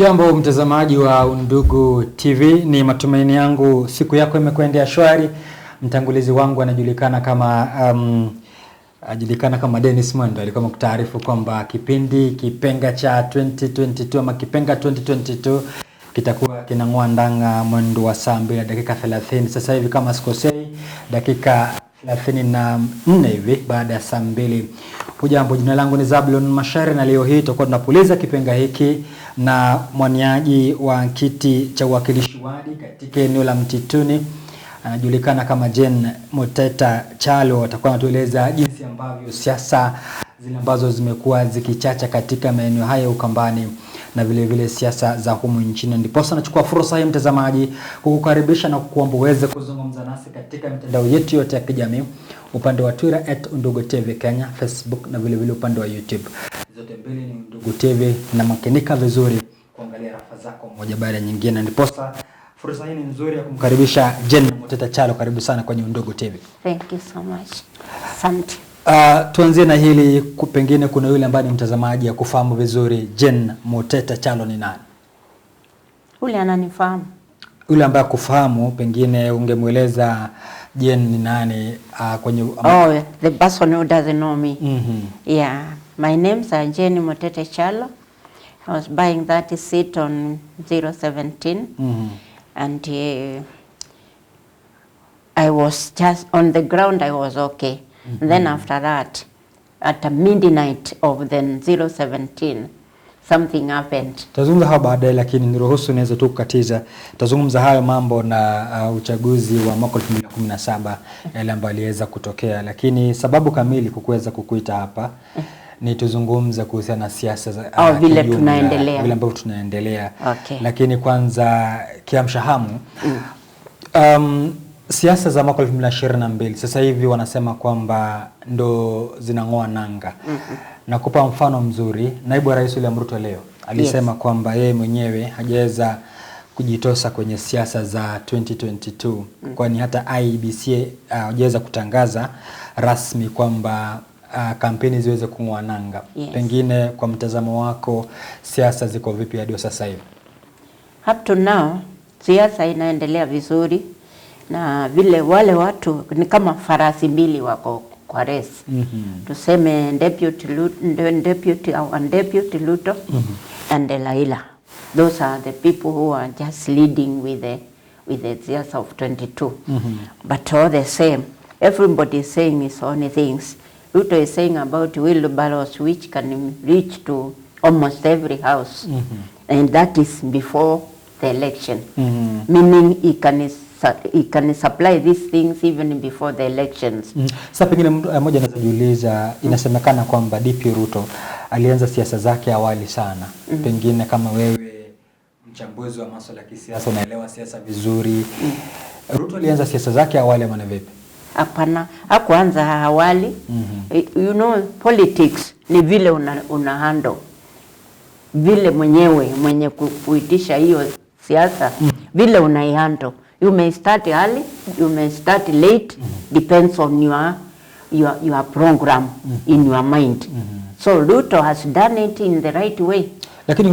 Hujambo mtazamaji wa Undugu TV, ni matumaini yangu siku yako imekwendea shwari. Mtangulizi wangu anajulikana kama Dennis Mwendo. Alikuwa mkutaarifu kwamba kipindi kipenga cha 2022 ama kipenga 2022 kitakuwa kinang'oa ndanga mwendo wa saa 2 dakika 30. Sasa hivi kama sikosei dakika 34 hivi baada ya saa 2. Hujambo, jina langu ni Zablon Mashari na leo hii tutakuwa tunapuliza kipenga hiki na mwaniaji wa kiti cha uwakilishi wadi katika eneo la Mtituni, anajulikana kama Jane Muteta Chalo. Atakuwa anatueleza jinsi ambavyo siasa zile ambazo zimekuwa zikichacha katika maeneo haya Ukambani na vile vile siasa za humu nchini. Ndiposa nachukua fursa hii mtazamaji kukukaribisha na kukuomba uweze kuzungumza nasi katika mitandao yetu yote ya kijamii, upande wa Twitter @UnduguTV Kenya, Facebook na vile vile upande wa YouTube. Zote mbili ni Undugu TV, na makinika vizuri kuangalia rafa zako moja baada ya nyingine. Ndiposa fursa hii ni nzuri ya kumkaribisha Jane Muteta Chalo. Karibu sana kwenye Undugu TV. Thank you so much. Asante. Tuanzie na hili, pengine kuna yule ambaye ni mtazamaji ya kufahamu vizuri Jane Muteta Chalo ni nani? Ule ananifahamu. Yule ambaye kufahamu pengine ungemueleza Jane ni nani kwenye the person who doesn't know me. Yeah, my name's Jane Muteta Chalo. I was buying that seat on 017 and I was just on the ground. I was okay. And then after that, at midnight of the 017, something happened. Tazungumza hapo baadaye, lakini niruhusu niweze tu kukatiza. Tazungumza hayo mambo na uchaguzi wa mwaka 2017 yale ambayo aliweza kutokea, lakini sababu kamili kukuweza kukuita hapa ni tuzungumze kuhusiana na siasa za vile tunaendelea. Vile ambavyo tunaendelea. Okay. Lakini kwanza kiamshahamu siasa za mwaka 2022 sasa hivi wanasema kwamba ndo zinang'oa nanga. Nakupa mfano mzuri. Naibu wa Rais William Ruto leo alisema kwamba yeye mwenyewe hajaweza kujitosa kwenye siasa za 2022 kwani hata IEBC hajaweza kutangaza rasmi kwamba kampeni ziweze kung'oa nanga. Pengine kwa mtazamo wako siasa ziko vipi hadi sasa hivi? Up to now siasa inaendelea vizuri, na vile wale watu ni kama farasi mbili wako kwa race. Tuseme deputy Ruto and Laila. Those are the people who are just leading with the siasa of 22. But all the same, everybody is saying his own things. Ruto is saying about wheelbarrows which can reach to almost every house. And that is before the election. Meaning he can supply these things even before the elections. Sasa pengine mmoja anajiuliza, inasemekana kwamba DP Ruto alianza siasa zake awali sana. Pengine kama wewe mchambuzi wa masuala ya kisiasa unaelewa siasa vizuri. Ruto alianza siasa zake awali ama vipi? Hapana, hakuanza awali. You know, politics ni vile una handle. Vile mwenye kuitisha hiyo siasa, vile unaihandle. You may start early, you may start late, depends on your program in your mind. So Ruto has done it in the right way. Lakini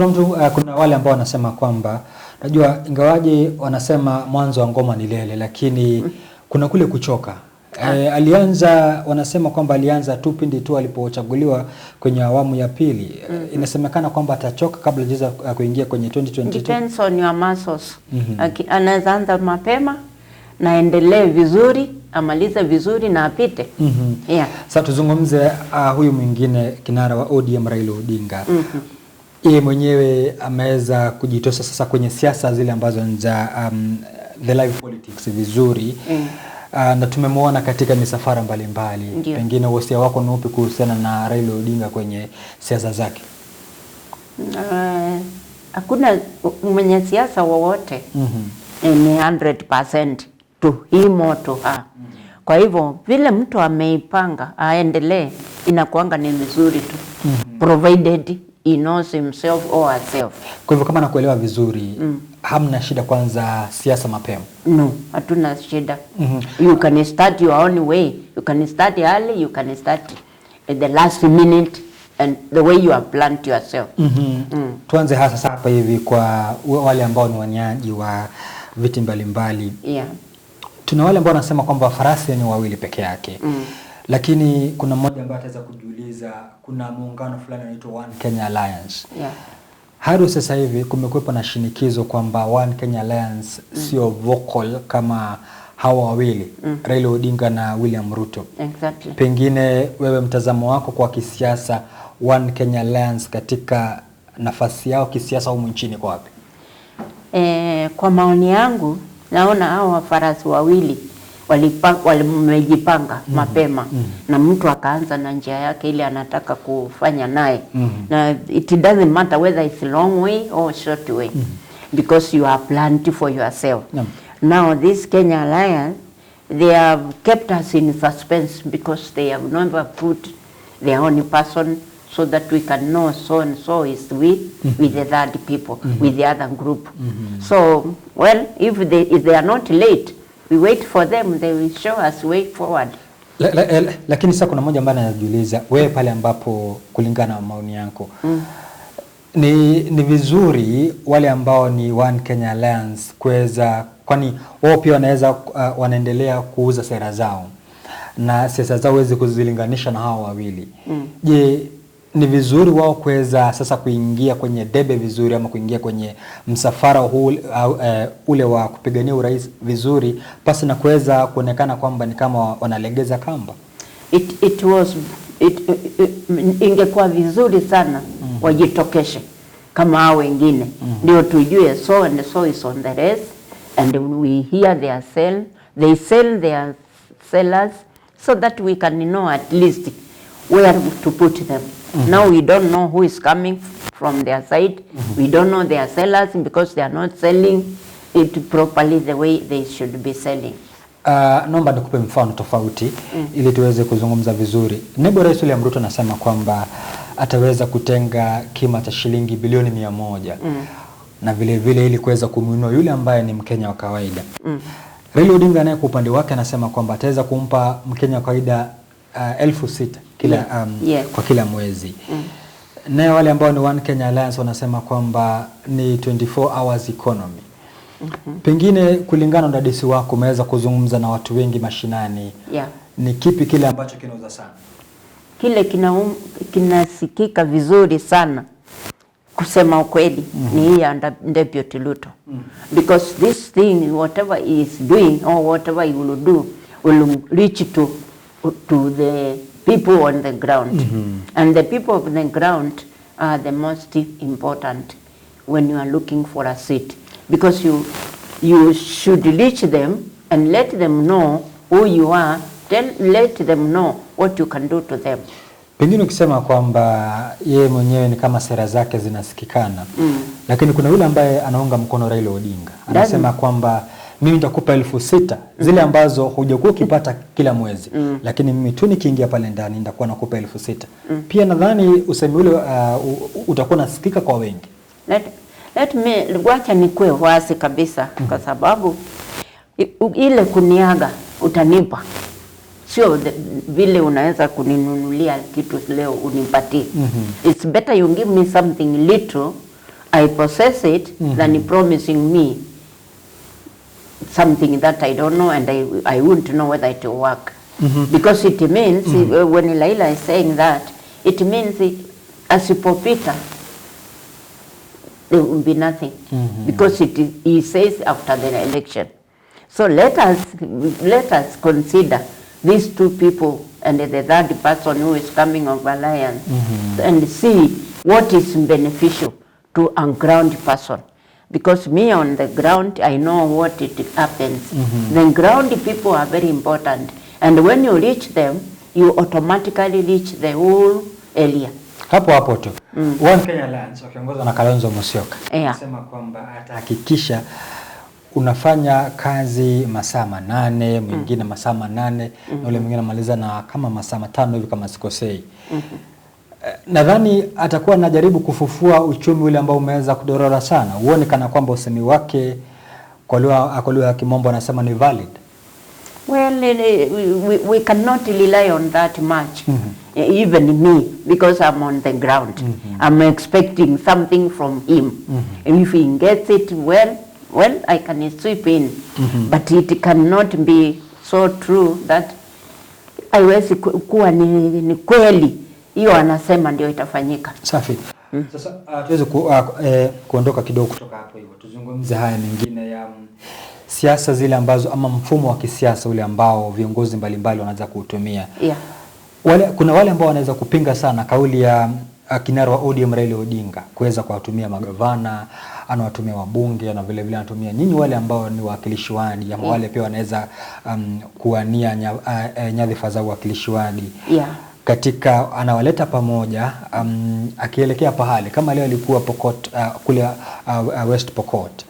kuna wale ambao wanasema kwamba, najua ingawaje wanasema mwanzo wa ngoma ni lele, lakini kuna kule kuchoka. Wanasema kwamba alianza tu pindi tu alipochaguliwa kwenye awamu ya pili. Inasemekana kwamba atachoka kabla hajaweza kuingia kwenye 2022. Depends on your muscles. Anaweza anza mapema na endelee vizuri, amalize vizuri na apite. Sasa tuzungumze huyu mwingine kinara wa ODM Raila Odinga. Yeye mwenyewe ameweza kujitosa sasa kwenye siasa zile ambazo za the live politics vizuri. Na tumemwona katika misafara mbalimbali. Pengine wosia wako ni upi kuhusiana na Raila Odinga kwenye siasa zake? Hakuna mwenye siasa wowote ni 100% to him or to her. Kwa hivyo vile mtu ameipanga aendelee, inakuanga ni nzuri tu. Provided he knows himself or herself. Kwa hivyo kama nakuelewa vizuri, hamna shida kwanza siasa mapema? No, hatuna shida. You can start your own way. You can start early, you can start at the last minute. and the way you have planned yourself. Tuanze hasa hapa hivi kwa wale ambao ni waniaji wa viti mbalimbali. Yeah. Tuna wale ambao wanasema kwamba farasi ni wawili peke yake. Lakini kuna mmoja ambaye ataweza kujiuliza, kuna muungano fulani unaitwa One Kenya Alliance. Yeah. Hadi sasa hivi kumekuwa na shinikizo kwamba One Kenya Alliance sio vocal kama hawa wawili, Raila Odinga na William Ruto. Exactly. Pengine wewe mtazamo wako kwa kisiasa, One Kenya Alliance katika nafasi yao kisiasa humu nchini kwa wapi? Kwa maoni yangu naona hao farasi wawili walimejipanga mapema na mtu akaanza na njia yake ile anataka kufanya naye. Na it doesn't matter whether it's long way or short way, because you are planned for yourself. Now this Kenya Alliance, they have kept us in suspense because they have never put their own person so that we can know so and so is with the third people, with the other group. So, well, if they are not late, we wait for them, they will show us way forward. Lakini sasa kuna mmoja ambaye anajiuliza, wewe pale ambapo kulingana na maoni yako, ni vizuri wale ambao ni One Kenya Alliance kuweza, kwani wao pia wanaweza wanaendelea kuuza sera zao na siasa zao wezi kuzilinganisha na hao wawili. Je, ni vizuri wao kuweza sasa kuingia kwenye debe vizuri ama kuingia kwenye msafara ule wa kupigania urais vizuri pasi na kuweza kuonekana kwamba ni kama wanalegeza kamba? Ingekuwa vizuri sana wajitokeshe kama hao wengine, ndio tujue so and so is on the race, and we hear their they sell their sellers, so that we can know at least where to put them. Now we don't know who is coming from their side. We don't know their sellers because they are not selling it properly the way they should be selling. Naomba nikupe mfano tofauti ili tuweze kuzungumza vizuri. Naibu Rais William Ruto anasema kwamba ataweza kutenga kima cha shilingi bilioni 100 na vile vile ili kuweza kumuinua yule ambaye ni Mkenya wa kawaida. Raila Odinga naye kwa upande wake anasema kwamba ataweza kumpa Mkenya wa kawaida 6,000 kila kwa kila mwezi. Naye wale ambao ni One Kenya Alliance wanasema kwamba ni 24 hours economy. Pengine kulingana na dadisi wako umeweza kuzungumza na watu wengi mashinani. Ni kipi kile ambacho kinauza sana? Kile kinasikika vizuri sana kusema ukweli ni hii Deputy Ruto. Because this thing, whatever he is doing or whatever he will do, will reach to the people on the ground. And the people on the ground are the most important when you are looking for a seat. Because you should reach them and let them know who you are, let them know what you can do to them. Pengine ukisema kwamba yeye mwenyewe ni kama sera zake zinasikikana, lakini kuna yule ambaye anaunga mkono Raila Odinga. Anasema kwamba mimi nitakupa 6,000 zile ambazo hujakuwa ukipata kila mwezi, lakini mimi tu nikiingia pale ndani nitakuwa nakupa 6,000. Pia nadhani usemi ule utakuwa nasikika kwa wengi. Let me wacha nikue wazi kabisa, kwa sababu ile kuniaga utanipa sio vile unaweza kuninunulia kitu leo unipatie. It's better you give me something little, I possess it, than promising me something that I don't know and I wouldn't know whether it will work. Because it means, when Laila is saying that, it means asipopita, there will be nothing. Because he says after the election. So let us consider these two people and the third person who is coming of alliance and see what is beneficial to a ground person. Because me on the ground, I know what it happens. The ground people are very important. And when you reach them, you automatically reach the whole area. Hapo tu. One Kenya Alliance wakiongozwa na Kalonzo Musyoka. Anasema kwamba atahakikisha unafanya kazi masaa 8, mwingine masaa 8, na yule mwingine anamaliza na kama masaa 5 hivi kama sikosei. Nadhani atakuwa anajaribu uchumi ule ambao umeweza kudorora sana. Uone kana kwamba usemi wake kwa lugha ya Kimombo anasema ni valid. Well, we cannot rely on that much, even me, because I'm on the ground. I'm expecting something from him. And if he gets it well, I can sweep in. But it cannot be so true that haiwezi kuwa ni kweli. Hiyo anasema ndio itafanyika. Safi. Sasa tuweze kuondoka kidogo kutoka hapo hivyo. Tuzungumze haya mengine ya siasa zile ambazo ama mfumo wa kisiasa ule ambao viongozi mbalimbali wanaweza kuutumia. Kuna wale ambao wanaweza kupinga sana kauli ya kinara wa ODM Raila Odinga kuweza kuwatumia magavana, anawatumia wabunge na vile vile anatumia nyinyi wale ambao ni wawakilishi wadi ama wale pia wanaweza kuwania nyadhifa za uwakilishi wadi. Katika anawaleta pamoja akielekea pahali kama leo alikuwa Pokot kule West Pokot.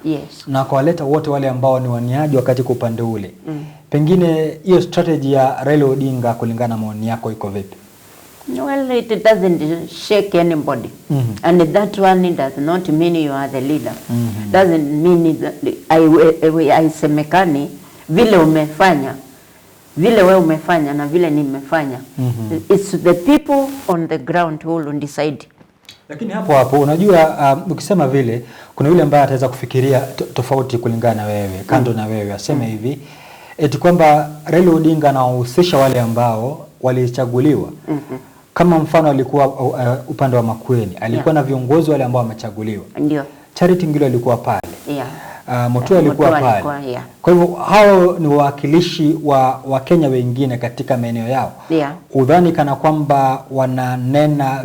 Na akawaleta wote wale ambao ni waniaji wakati kwa upande ule. Pengine hiyo strategy ya Raila Odinga kulingana na maoni yako iko vipi? Well, it doesn't shake anybody. And that one does not mean you are the leader. Doesn't mean aisemekani vile umefanya, vile wewe umefanya na vile nimefanya. It's the people on the ground who will decide. Lakini hapo unajua ukisema vile kuna yule ambaye ataweza kufikiria tofauti kulingana na wewe, kando na wewe, aseme hivi eti kwamba Raila Odinga anawahusisha wale ambao walichaguliwa. Kama mfano alikuwa upande wa Makueni, alikuwa na viongozi wale ambao wamechaguliwa. Ndio. Charity Ngilu alikuwa pale. Mutua alikuwa pale. Kwa hivyo hao ni wawakilishi wa Kenya wengine katika maeneo yao. Udhani kana kwamba wananena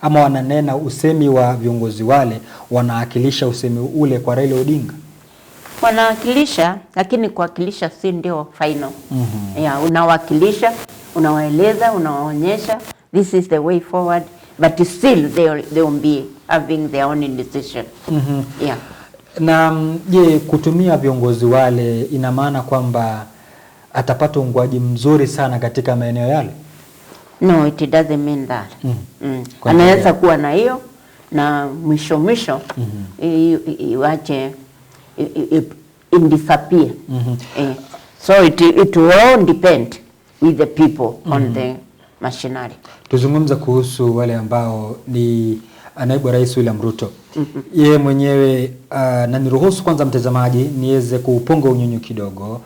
ama wananena usemi wa viongozi wale wanawakilisha usemi ule kwa Raila Odinga? Wanawakilisha, lakini kuwakilisha si ndio final. Unawakilisha, unawaeleza, unawaonyesha this is the way forward, but still they will be having their own decision. Na je, kutumia viongozi wale ina maana kwamba atapata uungwaji mzuri sana katika maeneo yale? No, it doesn't mean that. Anaweza kuwa na hiyo na mwisho iwache disappear. So it will all depend with the people on the machinery. Tuzungumza kuhusu wale ambao ni naibu rais William Ruto. Yeye mwenyewe na niruhusu kwanza mtazamaji niweze kupunga unyunyu kidogo.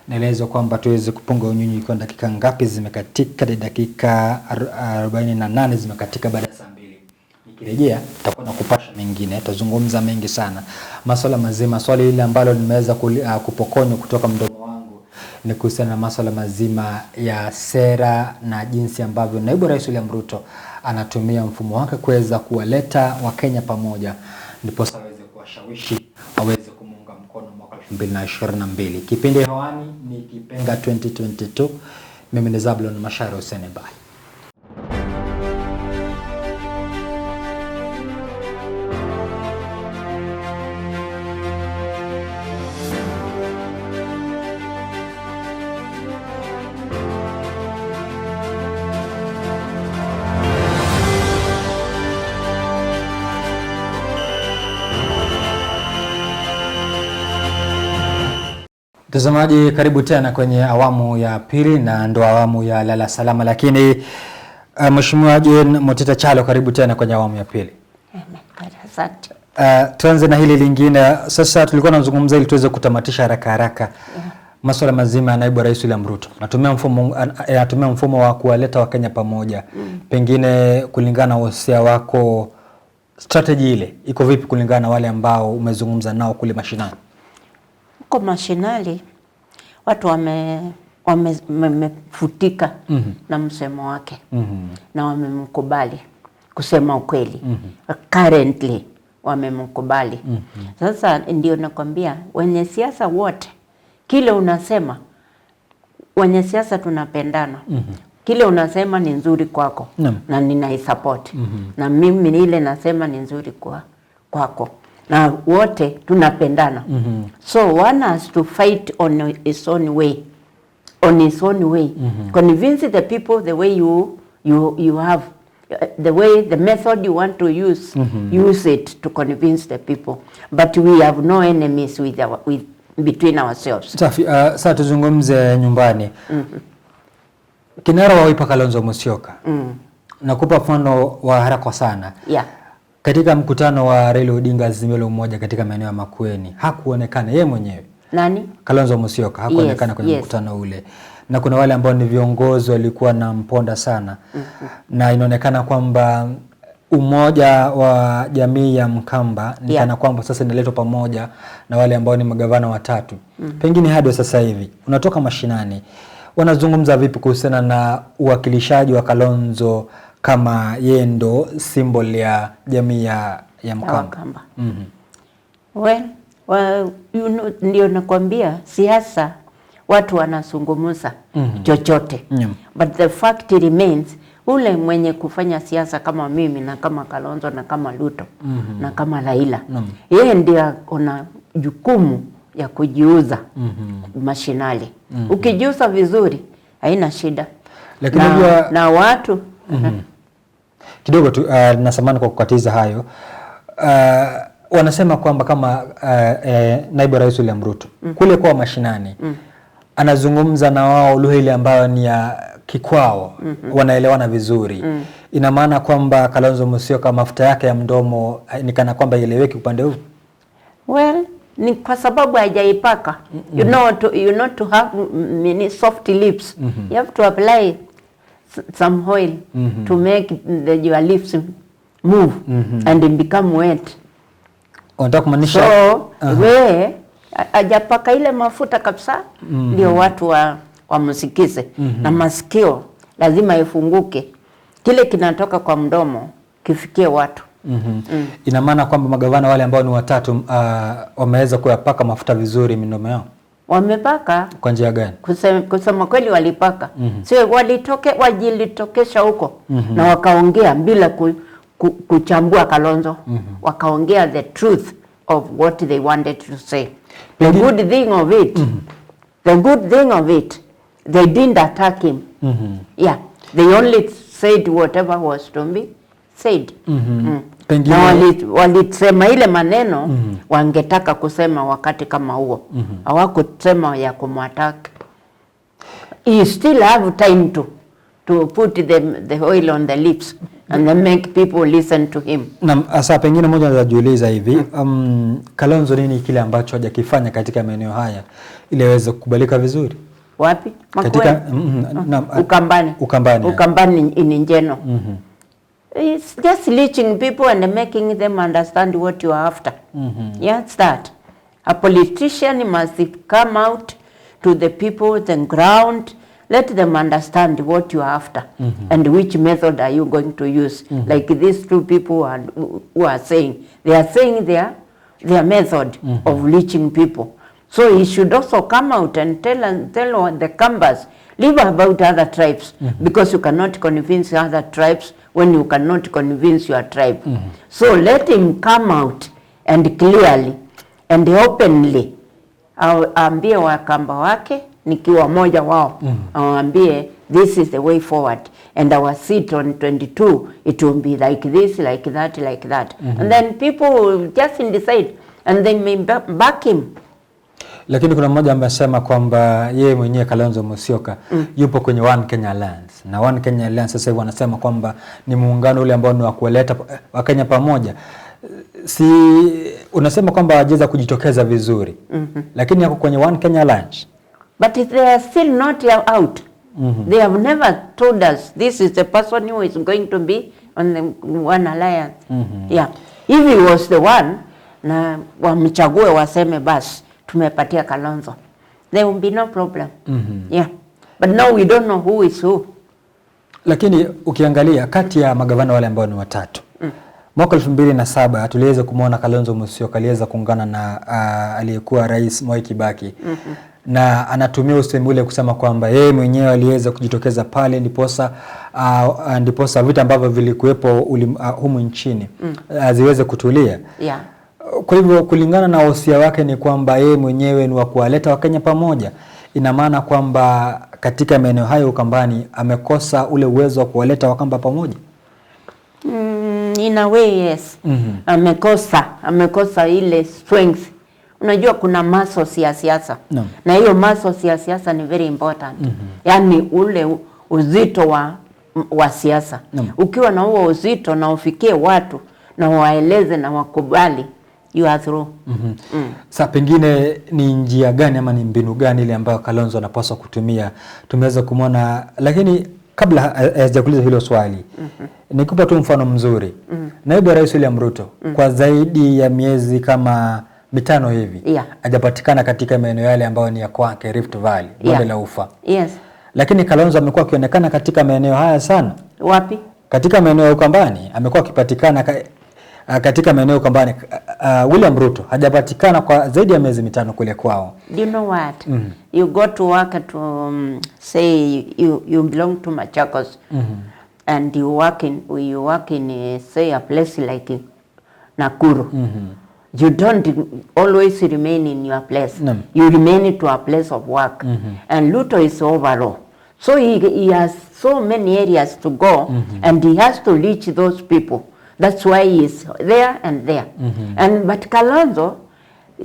Naeleza kwamba tuweze kupunga unyunyu kwa dakika ngapi zimekatika. Dakika 48 zimekatika baada ya saa 2. Nikirejea tutakuwa na kupasha mengine, tutazungumza mengi sana. Masuala mazima, swali ile ambalo nimeweza kupokonywa kutoka mdomo wangu ni kuhusiana na masuala mazima ya sera na jinsi ambavyo naibu rais William Ruto anatumia mfumo wake kuweza kuwaleta Wakenya pamoja ndipo aweze kuwashawishi aweze kumuunga mkono mwaka 2022. Kipindi hewani ni Kipenga 2022. Mimi ni Zablon Masharo Senebai. Mtazamaji, karibu tena kwenye awamu ya pili na ndo awamu ya lala salama, lakini Mheshimiwa Jane Mutita Chalo, karibu tena kwenye awamu ya pili. Asante. Tuanze na hili lingine. Sasa tulikuwa tunazungumza ili tuweze kutamatisha haraka masuala mazima ya naibu rais William Ruto. Anatumia mfumo wa kuwaleta Wakenya pamoja. Pengine kulingana na wasia wako, strategy ile iko vipi kulingana na wale ambao umezungumza nao kule mashinani? Kwa mashinali watu wamefutika na msemo wake na wamemkubali kusema ukweli. Currently wamemkubali. Sasa ndio nakwambia wenye siasa wote, kile unasema, wenye siasa tunapendana. Kile unasema ni nzuri kwako na ninaisupport. Na mimi ile nasema ni nzuri kwako. Na wote tunapendana. So one has to fight on his own way. On his own way. Convince the people the way you have. The way, the method you want to use. Use it to convince the people. But we have no enemies with between ourselves. Safi, sasa tuzungumze nyumbani. Kinara wa Wiper Kalonzo Musyoka. Nakupa mfano wa haraka sana. Yeah. Katika mkutano wa Raila Odinga Azimio la Umoja katika maeneo ya Makueni, hakuonekana yeye mwenyewe. Nani? Kalonzo Musyoka hakuonekana kwenye mkutano ule. Na kuna wale ambao ni viongozi walikuwa na mponda sana. Na inaonekana kwamba umoja wa jamii ya Mkamba ni kana kwamba sasa inaletwa pamoja na wale ambao ni magavana watatu. Pengine hadi sasa hivi unatoka mashinani, wanazungumza vipi kuhusiana na uwakilishaji wa Kalonzo kama yeye ndo symbol ya jamii ya Mkamba? Well, you know, ndio nakwambia siasa watu wanazungumza chochote. But the fact remains, ule mwenye kufanya siasa kama mimi na kama Kalonzo na kama Ruto na kama Raila, yeye ndio una jukumu ya kujiuza mashinali. Ukijiuza vizuri haina shida. Lakini na watu kidogo tu nasamani kwa kukatiza hayo. Wanasema kwamba kama naibu rais William Ruto kule kwa mashinani anazungumza na wao lugha ile ambayo ni ya kikwao, wanaelewana vizuri. Ina maana kwamba Kalonzo Musyoka mafuta yake ya mdomo ni kana kwamba ieleweki upande huu? Well, ni kwa sababu hajaipaka. You know to have many soft lips. You have to apply some oil to make your lips move and become wet. Unataka kumaanisha we hajapaka ile mafuta kabisa ndio watu wamsikize. Na masikio lazima ifunguke, kile kinatoka kwa mdomo kifikie watu. Ina maana kwamba magavana wale ambao ni watatu wameweza kuyapaka mafuta vizuri midomo yao? Wamepaka. Kwa njia gani? Kusema kweli walipaka. Sio wajilitokesha huko na wakaongea bila kuchambua Kalonzo. Wakaongea the truth of what they wanted to say. The good thing of it, they didn't attack him. Yeah, they only said whatever was to be said. Na walisema ile maneno wangetaka kusema wakati kama huo. Hawakusema ya kumwattack. You still have time to put the oil on the lips and then make people listen to him. Na asa pengine moja anajiuliza hivi, Kalonzo nini kile ambacho hajakifanya katika maeneo haya ili aweze kukubalika vizuri? Wapi? Katika Ukambani in general. It's just reaching people and making them understand what you are after. Yes, that. A politician must come out to the people, the ground, let them understand what you are after and which method are you going to use. Like these two people who are saying, they are saying their method of reaching people. So he should also come out and tell the Kambas, leave about other tribes, because you cannot convince other tribes when you cannot convince your tribe. So let him come out and clearly and openly ambie Wakamba wake nikiwa moja wao, ambie this is the way forward and our seat on 22 it will be like this, like that, like that. And then people will just decide and they may back him. Lakini kuna mmoja amesema kwamba yeye mwenyewe Kalonzo Musyoka yupo kwenye One Kenya Alliance. Na One Kenya Alliance sasa hivi wanasema kwamba ni muungano ule ambao ni wa kuleta Wakenya pamoja. Si unasema kwamba hajaweza kujitokeza vizuri. Lakini yako kwenye One Kenya Alliance. But they are still not out. They have never told us this is the person who is going to be on the One Alliance. Yeah. If he was the one, na wamchague waseme basi tumepatia Kalonzo, there will be no problem. Yeah. But now we don't know who is who. Lakini ukiangalia kati ya magavana wale ambao ni watatu, mwaka 2007 tuliweza kumuona Kalonzo Musyoka aliweza kuungana na aliyekuwa rais Mwai Kibaki. Na anatumia usemi ule kusema kwamba yeye mwenyewe aliweza kujitokeza pale ndiposa vita ambavyo vilikuwepo humu nchini ziweze kutulia. Yeah. Kwa hivyo kulingana na wosia wake ni kwamba yeye mwenyewe ni wa kuwaleta Wakenya pamoja. Ina maana kwamba katika maeneo hayo Ukambani amekosa ule uwezo wa kuwaleta Wakamba pamoja. In a way, yes. Amekosa ile strength Unajua kuna muscles ya siasa. No. Na hiyo muscles ya siasa ni very important. Yani ule uzito wa siasa. No. Ukiwa na huo uzito na ufikie watu na waeleze na wakubali, you are through. Sasa pengine ni njia gani ama ni mbinu gani ile ambayo Kalonzo anapaswa kutumia? Tumeweza kumwona, lakini kabla hajakuuliza hilo swali, nikupa tu mfano mzuri. Naibu Rais William Ruto kwa zaidi ya miezi kama 5 hivi hajapatikana katika maeneo yale ambayo ni ya kwake, Rift Valley, bonde la Ufa. Yes. Lakini Kalonzo amekuwa akionekana katika maeneo haya sana. Wapi? Katika maeneo ya Ukambani amekuwa akipatikana katika maeneo ya Ukambani. William Ruto hajapatikana kwa zaidi ya miezi 5 kule kwao. Do you know what? You go to work to say you belong to Machakos, and you work in say a place like Nakuru. You don't always remain in your place. No. You remain to a place of work. And Ruto is overall. So he has so many areas to go, and he has to reach those people. That's why he is there and there. But Kalonzo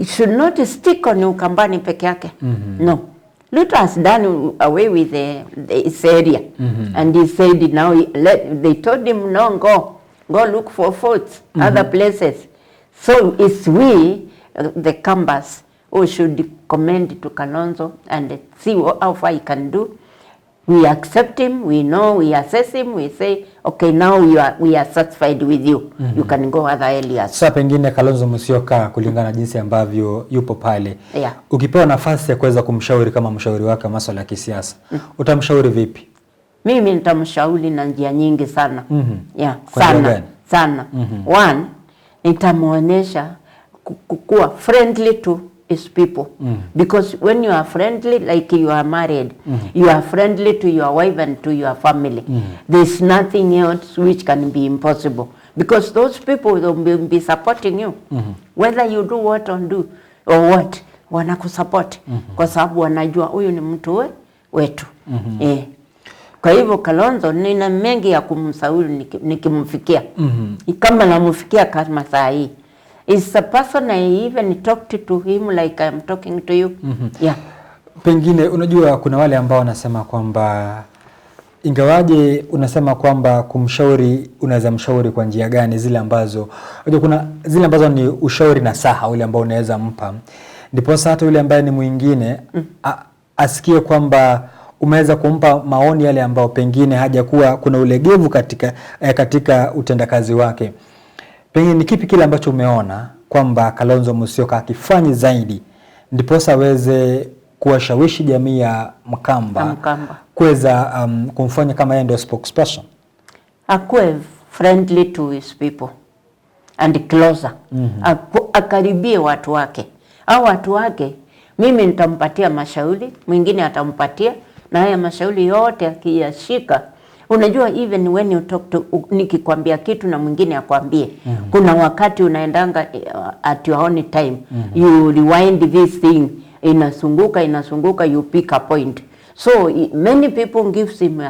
should not stick on Ukambani peke yake. No. Ruto has done away with this area. And he said now, they told him, no, go look for votes, other places. So it's we, the Kambas, who should commend to Kalonzo and see how far he can do. We accept him, we know, we assess him, we say, okay, now we are satisfied with you. You can go other areas. Sasa pengine Kalonzo Musyoka, kulingana na jinsi ambavyo yupo pale, ukipewa nafasi ya kuweza kumshauri kama mshauri wake masuala ya kisiasa, utamshauri vipi? Mimi nitamshauri na njia nyingi sana. Sana. One, nitamuonesha kuwa friendly to his people. Because when you are friendly, like you are married, you are friendly to your wife and to your family. There's nothing else which can be impossible. Because those people will be supporting you. Whether you do what or what, wanakusupport. Kwa sababu wanajua huyu ni mtu wetu. Kwa hivyo Kalonzo nina mengi ya kumshauri nikimfikia. Kama namfikia kama saa hii. Is a person I even talked to him like I'm talking to you. Pengine unajua kuna wale ambao wanasema kwamba ingawaje unasema kwamba kumshauri unaweza mshauri kwa njia gani, zile ambazo unajua kuna zile ambazo ni ushauri na saha ule ambao unaweza mpa, ndipo hata yule ambaye ni mwingine asikie kwamba umeweza kumpa maoni yale ambao pengine hajakuwa kuna ulegevu katika utendakazi wake. Pengine ni kipi kile ambacho umeona kwamba Kalonzo Musyoka akifanyi zaidi ndipo aweze kuwashawishi jamii ya Mkamba kuweza kumfanya kama yeye ndio spokesperson? Akuwe friendly to his people and closer. Akaribie watu wake. Au watu wake mimi nitampatia mashauri, mwingine atampatia, na haya mashauri yote akiyashika. Unajua even when you talk to, nikikwambia kitu na mwingine akwambie, kuna wakati unaendanga at your own time, you rewind this thing, inasunguka, you pick a point. So many people gives him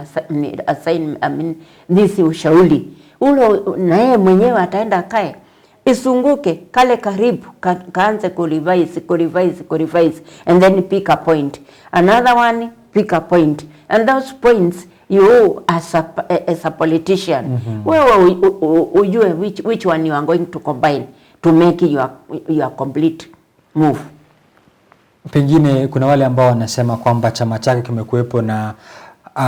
a sign, this ushauri. Ulo na yeye mwenyewe ataenda kae, isunguke, kale karibu, kaanze kurevise, and then pick a point. Another one, pick a point. And those points, you as a politician, wewe ujue which one you are going to combine to make your complete move. Pengine kuna wale ambao wanasema kwamba chama chake kimekuepo na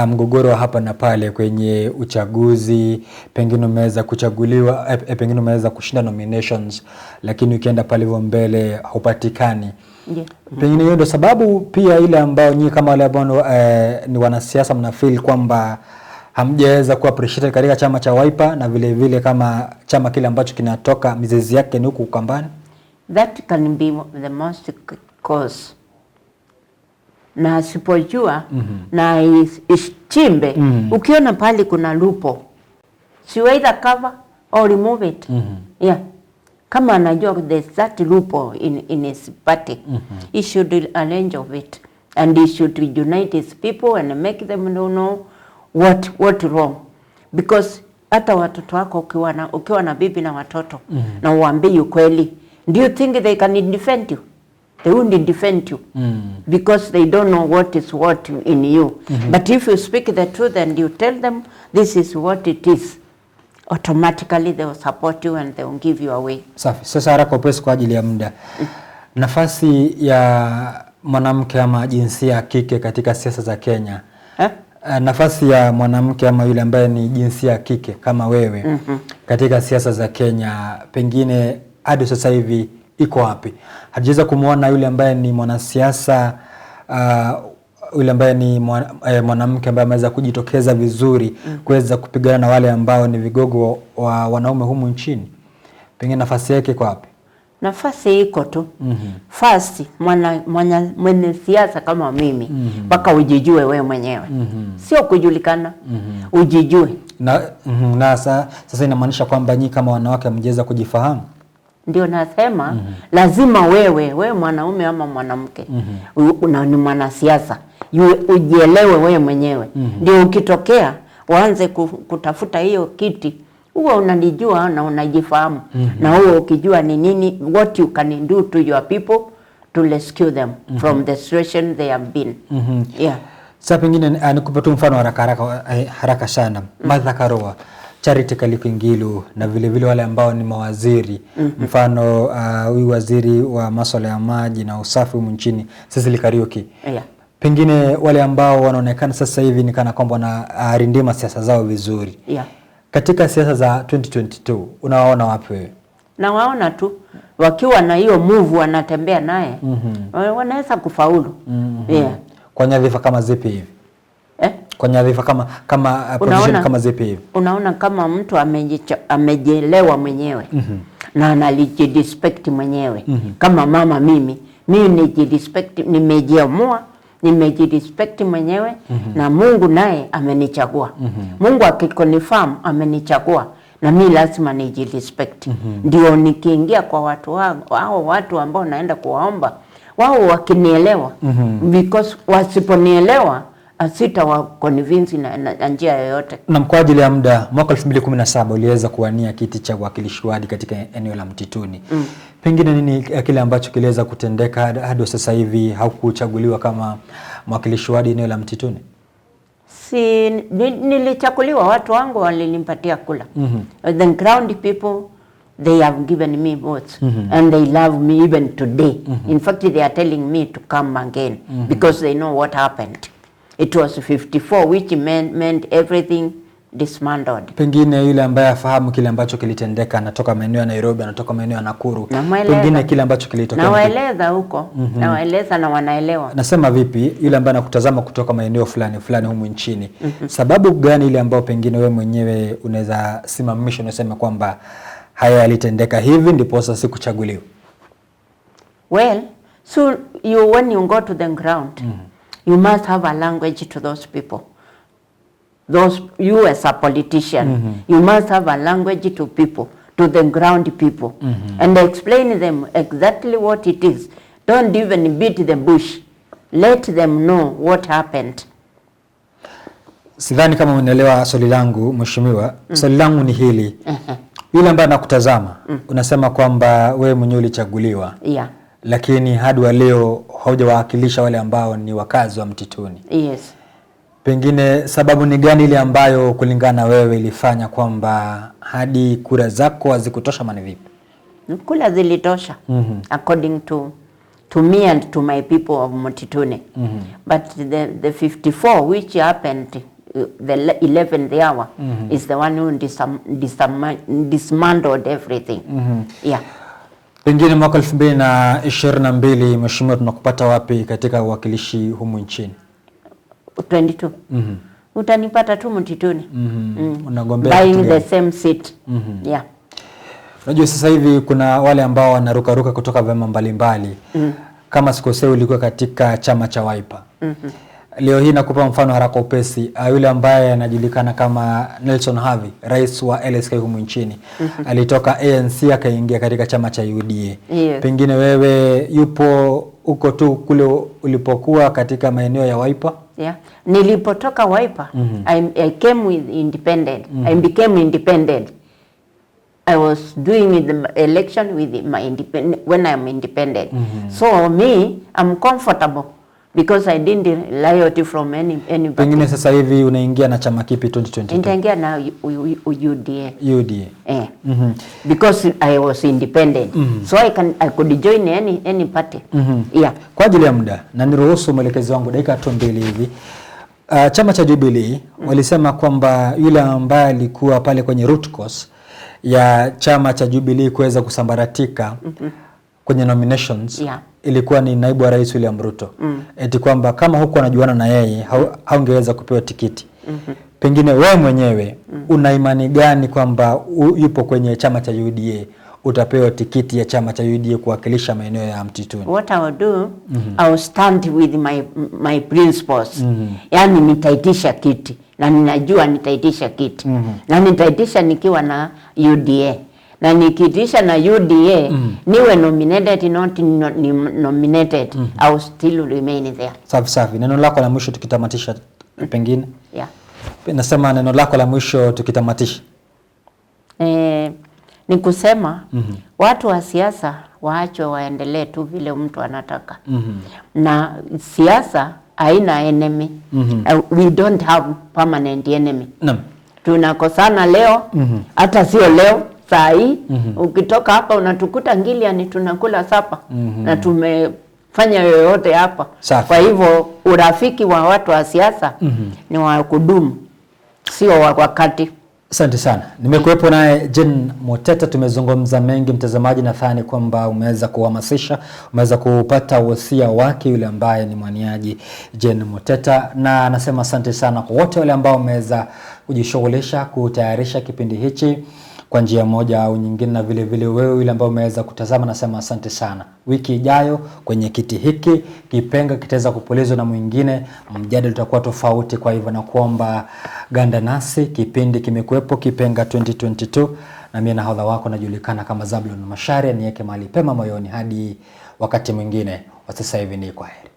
mgogoro wa hapa na pale kwenye uchaguzi, pengine umeweza kuchaguliwa, pengine umeweza kushinda nominations, lakini ukienda pale hivyo mbele haupatikani. Pengine hiyo ndio sababu pia ile ambao nyinyi kama wale ambao ni wanasiasa mnafeel kwamba hamjaweza kuwa appreciated katika chama cha Wiper na vile vile kama chama kile ambacho kinatoka mizizi yake ni huku Ukambani? That can be the most cause. Na sipojua na ischimbe, ukiona pali kuna lupo, si either cover or remove it. Kama anajua there's that loophole in his party, he should arrange of it, and he should unite his people and make them know what wrong. Because hata watoto wako ukiwa na bibi na watoto na uambie ukweli, do you think they can defend you? they won't defend you because they don't know what is what in you. But if you speak the truth and you tell them this is what it is, automatically they will support you and they will give you away. Safi. Sasa haraka upesi kwa ajili ya muda. Nafasi ya mwanamke ama jinsia kike katika siasa za Kenya. Nafasi ya mwanamke ama yule ambaye ni jinsia kike kama wewe katika siasa za Kenya pengine hadi sasa hivi iko wapi? Hajaweza kumuona yule ambaye ni mwanasiasa yule ambaye ni mwanamke ambaye ameweza kujitokeza vizuri kuweza kupigana na wale ambao ni vigogo wa wanaume humu nchini. Pengine nafasi yake iko wapi? Nafasi iko tu. First, mwana siasa kama mimi mpaka ujijue wewe mwenyewe. Sio kujulikana. Ujijue. Na sasa inamaanisha kwamba nyinyi kama wanawake mjeza kujifahamu. Ndio nasema lazima wewe mwanaume ama mwanamke ni mwanasiasa ujielewe wewe mwenyewe. Ndio ukitokea waanze kutafuta hiyo kiti, huwa unanijua na unajifahamu. Na huwa ukijua ni nini what you can do to your people to rescue them from the situation they have been. Yeah. Sasa pengine nikupe tu mfano haraka sana. Martha Karua, Charity Kaliku Ngilu na vile vile wale ambao ni mawaziri. Mfano huyu waziri wa masuala ya maji na usafi humu nchini Cecily Kariuki. Pengine wale ambao wanaonekana sasa hivi ni kana kwamba wanarindima siasa zao vizuri. Katika siasa za 2022 unawaona wapi wewe? Nawaona tu wakiwa na hiyo move wanatembea naye wanaweza kufaulu. Kwa nyadhifa kama zipi hivi? Kwa nyadhifa kama position kama zipi hivi? Unaona kama mtu amejielewa mwenyewe na analijirespect mwenyewe. Kama mama mimi nijirespect, nimejiamua, nimejirespect mwenyewe na Mungu naye amenichagua. Mungu akikonfirm amenichagua na mimi lazima nijirespect. Ndio nikiingia kwa watu hao watu ambao naenda kuwaomba wao wakinielewa because wasiponielewa asita wa convince na njia yoyote. Na kwa ajili ya muda mwaka 2017 uliweza kuwania kiti cha uwakilishi wadi katika eneo la Mtituni. Pengine nini kile ambacho kiliweza kutendeka hadi sasa hivi haukuchaguliwa kama mwakilishi wadi eneo la Mtituni? Nilichaguliwa, watu wangu walinipatia kula. The ground people, they have given me votes and they love me even today. In fact, they are telling me to come again because they know what happened. It was 54 which meant everything dismantled. Pengine yule ambaye afahamu kile ambacho kilitendeka, anatoka maeneo ya Nairobi, anatoka maeneo ya Nakuru. Pengine kile ambacho kilitokea. Nawaeleza huko. Nawaeleza na wanaelewa. Nasema vipi yule ambaye anakutazama kutoka maeneo fulani humu nchini. Sababu gani ile ambayo pengine wewe mwenyewe unaweza simamisha unasema kwamba haya yalitendeka hivi ndipo sasa sikuchaguliwa? Well, so when you go to the ground, you must have a language to those people. You as a politician, you must have a language to people, to the ground people, and explain them exactly what it is. Don't even beat the bush. Let them know what happened. Sidhani kama unaelewa swali langu mheshimiwa. Swali langu ni hili. Yule ambaye anakutazama, unasema kwamba wewe mwenyewe ulichaguliwa. Lakini hadi wa leo haujawakilisha wale ambao ni wakazi wa Mtituni. Pengine sababu ni gani ile ambayo kulingana wewe ilifanya kwamba hadi kura zako hazikutosha maana vipi? Kura zilitosha according to me and to my people of Mtituni. But the 54 which happened the 11th hour is the one who dismantled everything. Pengine mwaka 2022 mheshimiwa tunakupata wapi katika uwakilishi humu nchini? 22. Utanipata tu Mtituni. Unagombea buying the same seat. Unajua sasa hivi kuna wale ambao wanaruka kutoka vyama mbalimbali. Kama sikosei ulikuwa katika chama cha Wiper. Leo hii nakupa mfano haraka upesi. Yule ambaye anajulikana kama Nelson Havi, rais wa LSK humu nchini, alitoka ANC akaingia katika chama cha UDA. Pengine wewe yupo uko tu kule ulipokuwa katika maeneo ya Wiper? Nilipotoka Wiper, I came with independent. I became independent. I was doing the election with my when I'm independent. So me, I'm comfortable because I didn't loyalty from anybody. Pengine sasa hivi unaingia na chama kipi 2022? Nitaingia na UDA. UDA. Because I was independent. So I could join any party. Yeah. Kwa ajili ya muda na niruhusu mwelekezi wangu dakika 2 hivi. Chama cha Jubilee walisema kwamba yule ambaye alikuwa pale kwenye root cause ya chama cha Jubilee kuweza kusambaratika kwenye nominations ilikuwa ni naibu wa rais William Ruto. Eti kwamba kama huko anajuana na yeye haungeweza kupewa tikiti. Pengine wewe mwenyewe una imani gani kwamba yupo kwenye chama cha UDA utapewa tikiti ya chama cha UDA kuwakilisha maeneo ya Mtituni? What I will do, I will stand with my principles. Yani nitaitisha kiti na ninajua nitaitisha kiti. Na nitaitisha nikiwa na UDA. Na nikitisha na UDA niwe nominated not nominated, I will still remain there. Safi. Neno lako la mwisho tukitamatisha pengine? Yeah. Nasema neno lako la mwisho tukitamatisha. Ni kusema watu wa siasa waachwe waendelee tu vile mtu anataka. Na siasa haina enemy. We don't have permanent enemy. Tunakosana leo, hata sio leo, saa hii. Ukitoka hapa unatukuta Ngiliani tunakula sapa na tumefanya yoyote hapa. Kwa hivyo urafiki wa watu wa siasa ni wa kudumu, sio wa wakati. Asante sana. Nimekuwepo naye Jane Muteta, tumezungumza mengi mtazamaji, nadhani kwamba umeweza kuhamasisha, umeweza kupata wosia wake yule ambaye ni mwaniaji Jane Muteta, na nasema asante sana kwa wote wale ambao wameweza kujishughulisha kutayarisha kipindi hichi kwa njia moja au nyingine, na vile vile wewe yule ambao umeweza kutazama, nasema asante sana. Wiki ijayo kwenye kiti hiki kipenga kitaweza kupulizwa na mwingine, mjadala utakuwa tofauti. Kwa hivyo na kuomba ganda nasi, kipindi kimekuepo Kipenga 2022, na mimi nahodha wako najulikana kama Zablon Macharia. Niweke mahali pema moyoni hadi wakati mwingine. Wa sasa hivi ni kwaheri.